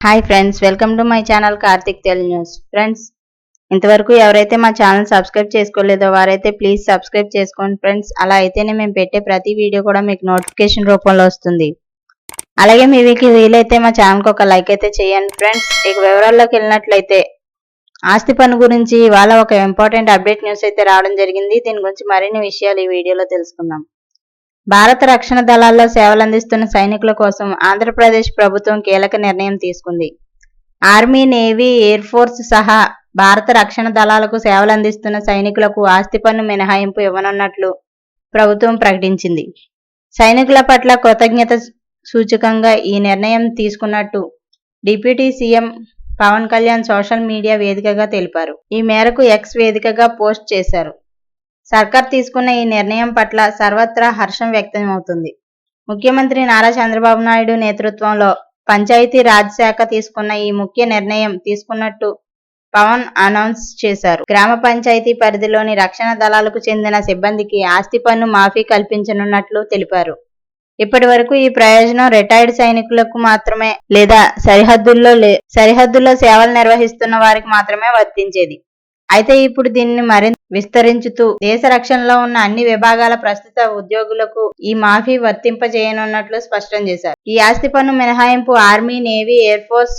Hi friends, welcome to my channel Karthik తెల్ news. Friends, ఇంతవరకు ఎవరైతే మా ఛానల్ సబ్స్క్రైబ్ చేసుకోలేదో వారైతే ప్లీజ్ సబ్స్క్రైబ్ చేసుకోండి ఫ్రెండ్స్. అలా అయితేనే మేము పెట్టే ప్రతి వీడియో కూడా మీకు నోటిఫికేషన్ రూపంలో వస్తుంది. అలాగే మీకు వీలైతే మా ఛానల్కి ఒక లైక్ అయితే చేయండి ఫ్రెండ్స్. ఇక వివరాల్లోకి వెళ్ళినట్లయితే ఆస్తి పన్ను గురించి ఇవాళ ఒక ఇంపార్టెంట్ అప్డేట్ న్యూస్ అయితే రావడం జరిగింది. దీని గురించి మరిన్ని విషయాలు ఈ వీడియోలో తెలుసుకుందాం. భారత రక్షణ దళాల్లో సేవలందిస్తున్న సైనికుల కోసం ఆంధ్రప్రదేశ్ ప్రభుత్వం కీలక నిర్ణయం తీసుకుంది. ఆర్మీ, నేవీ, ఎయిర్ ఫోర్స్ సహా భారత రక్షణ దళాలకు సేవలందిస్తున్న సైనికులకు ఆస్తి పన్ను మినహాయింపు ఇవ్వనున్నట్లు ప్రభుత్వం ప్రకటించింది. సైనికుల పట్ల కృతజ్ఞత సూచకంగా ఈ నిర్ణయం తీసుకున్నట్టు deputy CM Pawan Kalyan social media వేదికగా తెలిపారు. ఈ మేరకు ఎక్స్ వేదికగా పోస్ట్ చేశారు. సర్కార్ తీసుకున్న ఈ నిర్ణయం పట్ల సర్వత్రా హర్షం వ్యక్తమవుతుంది. ముఖ్యమంత్రి నారా చంద్రబాబు నాయుడు నేతృత్వంలో పంచాయతీ రాజ్ శాఖ తీసుకున్న ఈ ముఖ్య నిర్ణయం తీసుకున్నట్టు పవన్ అనౌన్స్ చేశారు. గ్రామ పంచాయతీ పరిధిలోని రక్షణ దళాలకు చెందిన సిబ్బందికి ఆస్తి పన్ను మాఫీ కల్పించనున్నట్లు తెలిపారు. ఇప్పటి వరకు ఈ ప్రయోజనం రిటైర్డ్ సైనికులకు మాత్రమే లేదా సరిహద్దుల్లో సేవలు నిర్వహిస్తున్న వారికి మాత్రమే వర్తించేది. అయితే ఇప్పుడు దీన్ని మరింత విస్తరించుతూ దేశ రక్షణలో ఉన్న అన్ని విభాగాల ప్రస్తుత ఉద్యోగులకు ఈ మాఫీ వర్తింపజేయనున్నట్లు స్పష్టం చేశారు. ఈ ఆస్తి పన్ను మినహాయింపు army, navy, air force,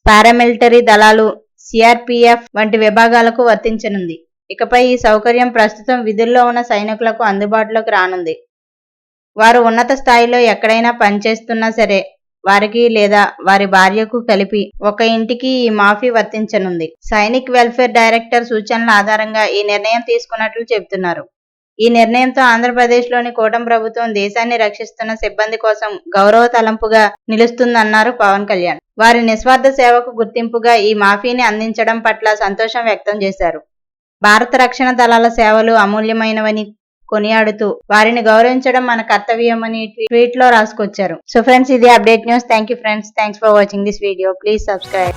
paramilitary దళాలు, సిఆర్పిఎఫ్ వంటి విభాగాలకు వర్తించనుంది. ఇకపై ఈ సౌకర్యం ప్రస్తుతం విధుల్లో ఉన్న సైనికులకు అందుబాటులోకి రానుంది. వారు ఉన్నత స్థాయిలో ఎక్కడైనా పనిచేస్తున్నా సరే వారికి లేదా వారి భార్యకు కలిపి ఒక ఇంటికి ఈ మాఫీ వర్తించనుంది. సైనిక్ వెల్ఫేర్ డైరెక్టర్ సూచనల ఆధారంగా ఈ నిర్ణయం తీసుకున్నట్లు చెబుతున్నారు. ఈ నిర్ణయంతో ఆంధ్రప్రదేశ్లోని కూటమి ప్రభుత్వం దేశాన్ని రక్షిస్తున్న సిబ్బంది కోసం గౌరవ తలంపుగా నిలుస్తుందన్నారు పవన్ కళ్యాణ్. వారి నిస్వార్థ సేవకు గుర్తింపుగా ఈ మాఫీని అందించడం పట్ల సంతోషం వ్యక్తం చేశారు. భారత రక్షణ దళాల సేవలు అమూల్యమైనవని కొనియాడుతూ వారిని గౌరవించడం మన కర్తవ్యమని ట్వీట్ లో రాసుకొచ్చారు. సో ఫ్రెండ్స్, ఇది update news. Thank you friends. Thanks for watching this video. Please subscribe.